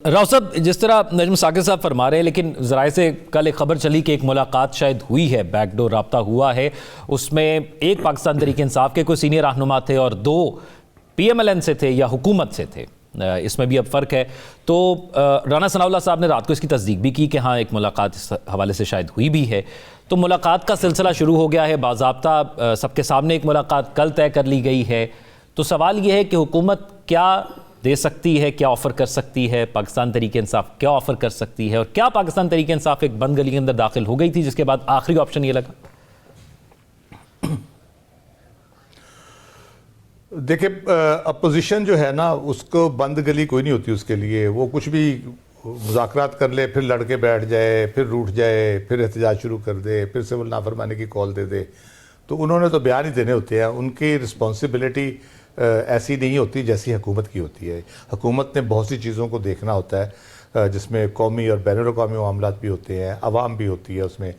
राव साहब, जिस तरह नजम साकिब साहब फरमा रहे हैं, लेकिन ज़राए से कल एक खबर चली कि एक मुलाकात शायद हुई है, बैकडोर रब्ता हुआ है। उसमें एक पाकिस्तान तहरीक इंसाफ के कोई सीनियर रहनुमा थे और दो PMLN से थे या हुकूमत से थे। इसमें भी अब फ़र्क है। तो राना सनाउल्लाह साहब ने रात को इसकी तस्दीक भी की कि हाँ, एक मुलाकात इस हवाले से शायद हुई भी है। तो मुलाकात का सिलसिला शुरू हो गया है, बाज़ाब्ता सबके सामने एक मुलाकात कल तय कर ली गई है। तो सवाल यह है कि हुकूमत क्या दे सकती है, क्या ऑफ़र कर सकती है, पाकिस्तान तहरीक इंसाफ क्या ऑफ़र कर सकती है, और क्या पाकिस्तान तहरीक इंसाफ एक बंद गली के अंदर दाखिल हो गई थी जिसके बाद आखिरी ऑप्शन ये लगा? देखिए, अपोजिशन जो है ना, उसको बंद गली कोई नहीं होती उसके लिए। वो कुछ भी मुज़ाकरात कर ले, फिर लड़के बैठ जाए, फिर रूठ जाए, फिर एहतजाज शुरू कर दे, फिर सिविल नाफरमानी की कॉल दे दे। तो उन्होंने तो बयान ही देने होते हैं। उनकी रिस्पॉन्सिबिलिटी ऐसी नहीं होती जैसी हुकूमत की होती है। हुकूमत ने बहुत सी चीज़ों को देखना होता है, जिसमें कौमी और बैनुल अक़वामी मामलात भी होते हैं, अवाम भी होती है, उसमें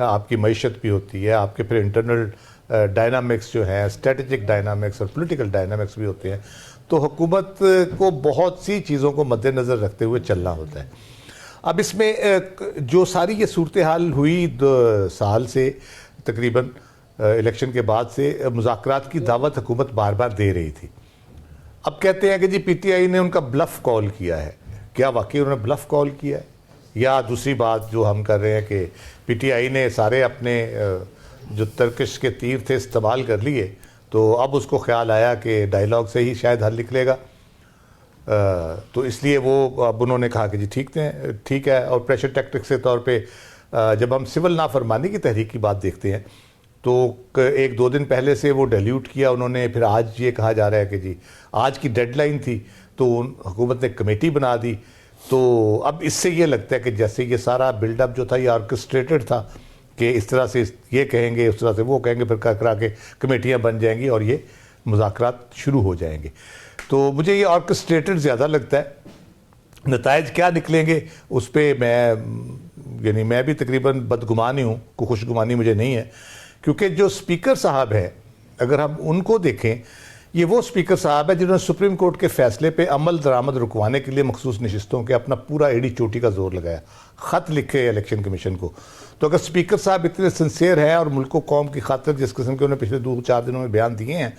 आपकी मईशत भी होती है, आपके फिर इंटरनल डायनामिक्स जो हैं, स्ट्रेटजिक डायनामिक्स और पॉलिटिकल डायनामिक्स भी होते हैं। तो हुकूमत को बहुत सी चीज़ों को मद्देनज़र रखते हुए चलना होता है। अब इसमें जो सारी ये सूरत हाल हुई 2 साल से तकरीबन इलेक्शन के बाद से, मुज़ाकरात की दावत हुकूमत बार बार दे रही थी। अब कहते हैं कि जी PTI ने उनका ब्लफ कॉल किया है। क्या वाकई उन्होंने ब्लफ कॉल किया है, या दूसरी बात जो हम कर रहे हैं कि PTI ने सारे अपने जो तर्कश के तीर थे इस्तेमाल कर लिए, तो अब उसको ख्याल आया कि डायलॉग से ही शायद हल निकलेगा। तो इसलिए वो अब उन्होंने कहा कि जी ठीक है। और प्रेशर टैक्टिक्स के तौर पे जब हम सिविल नाफरमानी की तहरीक की बात देखते हैं, तो 1-2 दिन पहले से वो डाइल्यूट किया उन्होंने। फिर आज ये कहा जा रहा है कि जी आज की डेडलाइन थी, तो हुकूमत ने कमेटी बना दी। तो अब इससे ये लगता है कि जैसे ये सारा बिल्डअप जो था ये ऑर्केस्ट्रेटेड था, कि इस तरह से ये कहेंगे, उस तरह से वो कहेंगे, फिर करा के कमेटियाँ बन जाएंगी और ये मुज़ाकरात शुरू हो जाएंगे। तो मुझे ये ऑर्केस्ट्रेटेड ज़्यादा लगता है। नताइज क्या निकलेंगे उस पर मैं भी तकरीबन बदगुमान ही हूँ, कोई खुशगुमानी मुझे नहीं है। क्योंकि जो स्पीकर साहब हैं, अगर हम उनको देखें, ये वो स्पीकर साहब है जिन्होंने सुप्रीम कोर्ट के फैसले पे अमल दरामद रुकवाने के लिए मखसूस नशिस्तों के अपना पूरा एड़ी चोटी का जोर लगाया, ख़त लिखे इलेक्शन कमीशन को। तो अगर स्पीकर साहब इतने सिंसियर हैं और मुल्क कौम की खातिर जिस किस्म के उन्होंने पिछले 2-4 दिनों में बयान दिए हैं,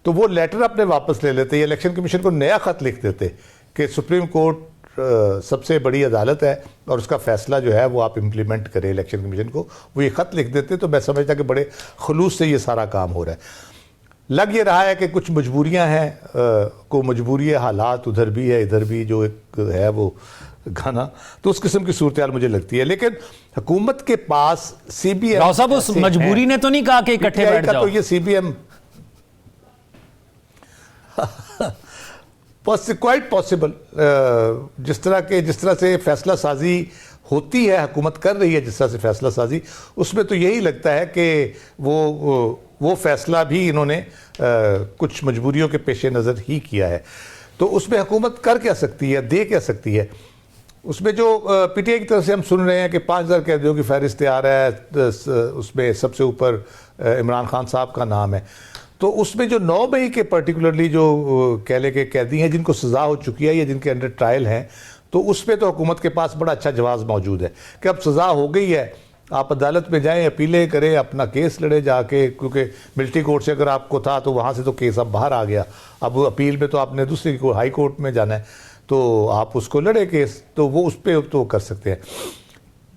तो वो लेटर अपने वापस ले लेते, इलेक्शन कमीशन को नया ख़त लिख देते कि सुप्रीम कोर्ट सबसे बड़ी अदालत है और उसका फ़ैसला जो है वो आप इम्प्लीमेंट करें इलेक्शन कमीशन को। वो ये ख़त लिख देते, तो मैं समझता कि बड़े खलूस से ये सारा काम हो रहा है। लग ये रहा है कि कुछ मजबूरियां हैं, को मजबूरी हालात उधर भी है इधर भी, जो एक है वो गाना, तो उस किस्म की सूरत हाल मुझे लगती है। लेकिन हुकूमत के पास CBM, राव साहब, उस मजबूरी ने तो नहीं कहा कि इकट्ठे बैठ जाओ। तो ये CBM क्वाइट पॉसिबल, जिस तरह से फैसला साजी होती है, हुकूमत कर रही है जिस तरह से फैसला साजी, उसमें तो यही लगता है कि वो फैसला भी इन्होंने कुछ मजबूरियों के पेश नज़र ही किया है। तो उसमें हुकूमत कर क्या सकती है, दे क्या सकती है? उसमें जो PTI की तरफ से हम सुन रहे हैं कि 5000 कैदियों की फहरिस्त तैयार है, उसमें सबसे ऊपर इमरान खान साहब का नाम है। तो उसमें जो 9 मई के पर्टिकुलरली जो कह ले के कैदी हैं जिनको सज़ा हो चुकी है या जिनके अंडर ट्रायल हैं, तो उसमें तो हुकूमत के पास बड़ा अच्छा जवाब मौजूद है कि अब सज़ा हो गई है, आप अदालत में जाएं, अपीलें करें, अपना केस लड़े जाके, क्योंकि मिलिट्री कोर्ट से अगर आपको था तो वहाँ से तो केस अब बाहर आ गया। अब अपील में तो आपने दूसरी हाई कोर्ट में जाना है, तो आप उसको लड़े केस, तो वो उस पर तो कर सकते हैं।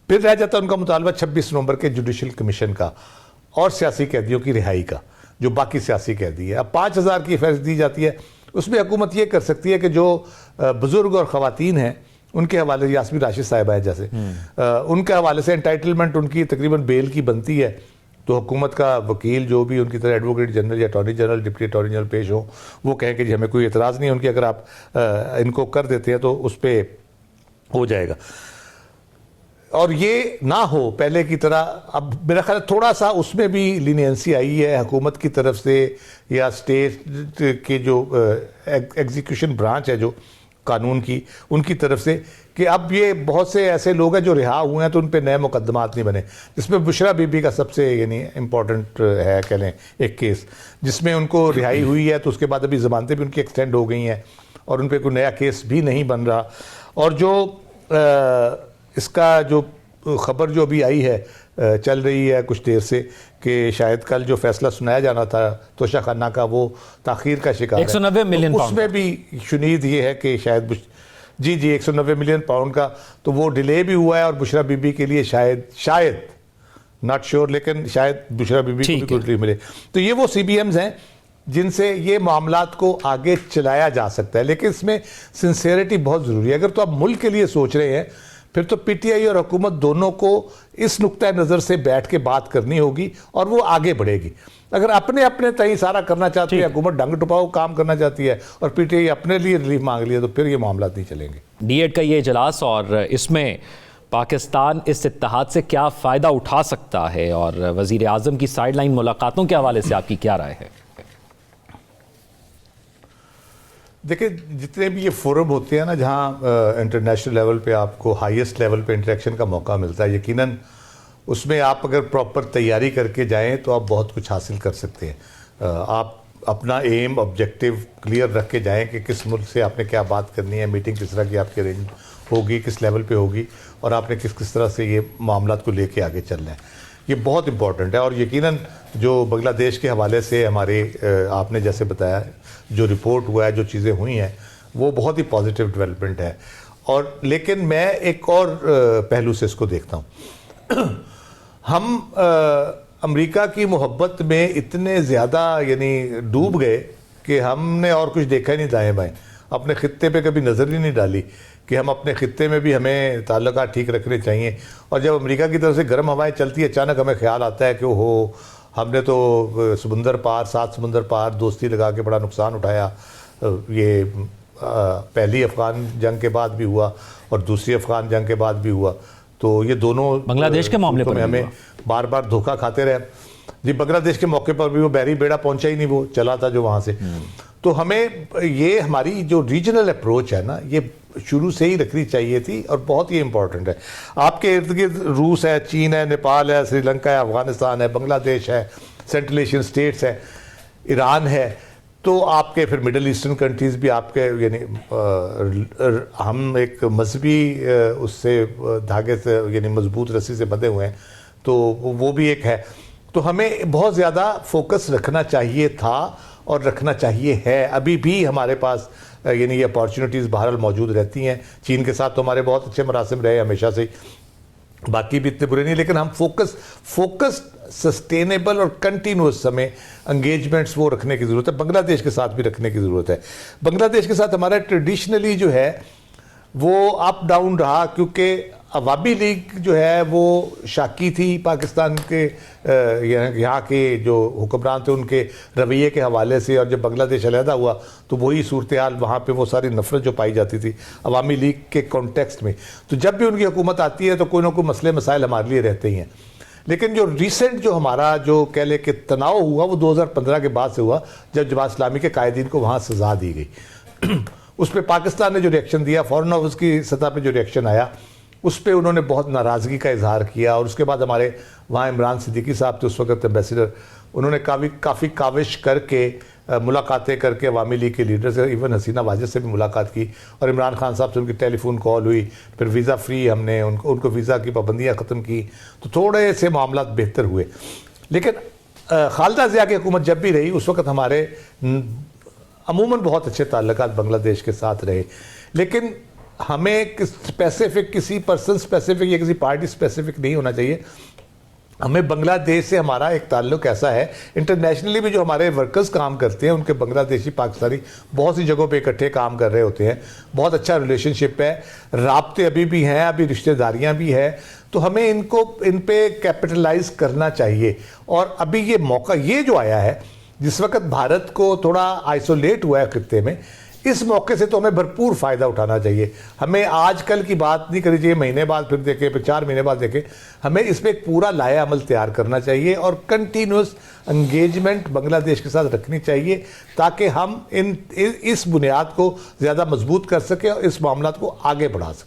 फिर रह जाता है उनका मुतालबा 26 नवंबर के जुडिशल कमीशन का और सियासी कैदियों की रिहाई का, जो बाकी सियासी कैदी है। अब 5000 की फहरिस्त दी जाती है, उसमें हुकूमत ये कर सकती है कि जो बुजुर्ग और ख़वातीन हैं उनके हवाले, यास्मीन राशिद साहिबा है जैसे, उनके हवाले से एंटाइटलमेंट उनकी तकरीबन बेल की बनती है, तो हुकूमत का वकील जो भी उनकी तरह एडवोकेट जनरल या attorney general, deputy attorney general पेश हो, वो कहें कि जी हमें कोई एतराज़ नहीं है उनकी, अगर आप इनको कर देते हैं तो उस पर हो जाएगा। और ये ना हो पहले की तरह। अब मेरा ख्याल थोड़ा सा उसमें भी लीनियंसी आई है हुकूमत की तरफ से या स्टेट के जो एग्जीक्यूशन ब्रांच है जो कानून की, उनकी तरफ से, कि अब ये बहुत से ऐसे लोग हैं जो रिहा हुए हैं तो उन पे नए मुकदमात नहीं बने, जिसमें बुशरा बीबी का सबसे इम्पॉर्टेंट है कह लें एक केस, जिसमें उनको रिहाई हुई है तो उसके बाद अभी ज़मानतें भी उनकी एक्सटेंड हो गई हैं और उन पर कोई नया केस भी नहीं बन रहा। और जो इसका जो खबर जो अभी आई है, चल रही है कुछ देर से, कि शायद कल जो फैसला सुनाया जाना था तोशा खाना का वो ताखीर का शिकार 190 मिलियन तो पाउंड उसमें भी शुनीद ये है कि शायद जी 190 मिलियन पाउंड का तो वो डिले भी हुआ है, और बुशरा बीबी के लिए शायद नॉट श्योर, लेकिन शायद बुशरा बीबी को भी कुछ रिलीफ मिले। तो ये वो CBMs हैं जिनसे ये मामलात को आगे चलाया जा सकता है, लेकिन इसमें सिंसेरिटी बहुत ज़रूरी है। अगर तो आप मुल्क के लिए सोच रहे हैं फिर तो PTI और हुकूमत दोनों को इस नुक्ता नज़र से बैठ के बात करनी होगी और वो आगे बढ़ेगी। अगर अपने अपने तय सारा करना चाहती है, हुकूमत डंग टुपाओ काम करना चाहती है और PTI अपने लिए रिलीफ मांग लिया, तो फिर ये मामला नहीं चलेंगे। D8 का ये इजलास, और इसमें पाकिस्तान इस इत्तेहाद से क्या फ़ायदा उठा सकता है, और वज़ीर आज़म की साइडलाइन मुलाकातों के हवाले से आपकी क्या राय है? देखिए, जितने भी ये फोरम होते हैं ना जहाँ इंटरनेशनल लेवल पे आपको हाईएस्ट लेवल पे इंटरेक्शन का मौका मिलता है, यकीनन उसमें आप अगर प्रॉपर तैयारी करके जाएं तो आप बहुत कुछ हासिल कर सकते हैं। आप अपना एम ऑब्जेक्टिव क्लियर रख के जाएं कि किस मुल्क से आपने क्या बात करनी है, मीटिंग किस तरह की आपकी अरेंज होगी, किस लेवल पे होगी, और आपने किस किस तरह से ये मामलात को लेके आगे चलना है। ये बहुत इंपॉर्टेंट है। और यकीनन जो बांग्लादेश के हवाले से हमारे आपने जैसे बताया जो रिपोर्ट हुआ है, जो चीज़ें हुई हैं, वो बहुत ही पॉजिटिव डेवलपमेंट है। और लेकिन मैं एक और पहलू से इसको देखता हूँ। हम अमेरिका की मोहब्बत में इतने ज़्यादा यानी डूब गए कि हमने और कुछ देखा ही नहीं दाएं बाएं, अपने ख़ित्ते पे कभी नज़र ही नहीं डाली कि हम अपने ख़ित्ते में भी हमें ताल्लुकात ठीक रखने चाहिए। और जब अमेरिका की तरफ से गर्म हवाएं चलती है, अचानक हमें ख्याल आता है कि ओहो, हमने तो समुंदर पार, 7 समुंदर पार दोस्ती लगा के बड़ा नुकसान उठाया। ये पहली अफ़गान जंग के बाद भी हुआ और दूसरी अफ़गान जंग के बाद भी हुआ। तो ये दोनों बांग्लादेश के मामले पर हमें बार बार धोखा खाते रहे जी। बांग्लादेश के मौके पर भी वो बैरी बेड़ा पहुंचा ही नहीं, वो चला था जो वहाँ से। तो हमें ये हमारी जो रीजनल अप्रोच है ना, ये शुरू से ही रखनी चाहिए थी और बहुत ही इंपॉर्टेंट है। आपके इर्द गिर्द रूस है, चीन है, नेपाल है, श्रीलंका है, अफगानिस्तान है, बांग्लादेश है, सेंट्रल एशियन स्टेट्स है, ईरान है, तो आपके फिर मिडल ईस्टर्न कंट्रीज़ भी आपके यानी हम एक मजहबी उससे धागे से यानी मजबूत रस्सी से बंधे हुए हैं, तो वो भी एक है। तो हमें बहुत ज़्यादा फोकस रखना चाहिए था और रखना चाहिए है। अभी भी हमारे पास यानी ये अपॉर्चुनिटीज़ बहरहाल मौजूद रहती हैं। चीन के साथ तो हमारे बहुत अच्छे मरासिम रहे हमेशा से, बाकी भी इतने बुरे नहीं, लेकिन हम फोकस सस्टेनेबल और कंटिन्यूस समय एंगेजमेंट्स वो रखने की ज़रूरत है। बांग्लादेश के साथ भी रखने की ज़रूरत है। बांग्लादेश के साथ हमारा ट्रेडिशनली जो है वो अप डाउन रहा, क्योंकि अवामी लीग जो है वो शाकी थी पाकिस्तान के यहाँ के जो हुक्मरान थे उनके रवैये के हवाले से। और जब बांग्लादेश अलहदा हुआ तो वही सूरत हाल, वहाँ पे वो सारी नफरत जो पाई जाती थी अवामी लीग के कॉन्टेक्स्ट में। तो जब भी उनकी हुकूमत आती है तो कोई ना कोई मसले मसाइल हमारे लिए रहते ही हैं। लेकिन जो रिसेंट जो हमारा जो कह ले कि तनाव हुआ वो 2015 के बाद से हुआ, जब जमात इस्लामी के कायदीन को वहाँ सजा दी गई। उस पर पाकिस्तान ने जो रिएक्शन दिया, फॉरेन ऑफिस की सतह पे जो रिएक्शन आया, उस पर उन्होंने बहुत नाराज़गी का इजहार किया। और उसके बाद हमारे वहाँ इमरान सिद्दीकी साहब थे उस वक्त एम्बेसडर, उन्होंने काफ़ी काविश करके मुलाकातें करके अवामी लीग के लीडर से, इवन हसीना वाजिद से भी मुलाकात की, और इमरान खान साहब से उनकी टेलीफोन कॉल हुई। फिर वीज़ा फ्री हमने उनको वीज़ा की पाबंदियाँ ख़त्म की, तो थोड़े से मामला बेहतर हुए। लेकिन खालिदा ज़िया की हुकूमत जब भी रही उस वक्त हमारे अमूमन बहुत अच्छे ताल्लुकात बांग्लादेश के साथ रहे। लेकिन हमें स्पेसिफिक किसी पर्सन स्पेसिफिक या किसी पार्टी स्पेसिफिक नहीं होना चाहिए। हमें बांग्लादेश से हमारा एक ताल्लुक ऐसा है, इंटरनेशनली भी जो हमारे वर्कर्स काम करते हैं उनके बांग्लादेशी पाकिस्तानी बहुत सी जगहों पे इकट्ठे काम कर रहे होते हैं, बहुत अच्छा रिलेशनशिप है, राब्ते अभी भी हैं, अभी रिश्तेदारियां भी हैं। तो हमें इन पे कैपिटलाइज करना चाहिए। और अभी ये मौका ये जो आया है जिस वक्त भारत को थोड़ा आइसोलेट हुआ है खित्ते में, इस मौके से तो हमें भरपूर फ़ायदा उठाना चाहिए। हमें आजकल की बात नहीं करनी चाहिए, महीने बाद फिर देखें, फिर 4 महीने बाद देखें। हमें इसमें एक पूरा लाया अमल तैयार करना चाहिए और कंटिन्यूस एंगेजमेंट बांग्लादेश के साथ रखनी चाहिए, ताकि हम इस बुनियाद को ज़्यादा मजबूत कर सकें और इस मामला को आगे बढ़ा सकें।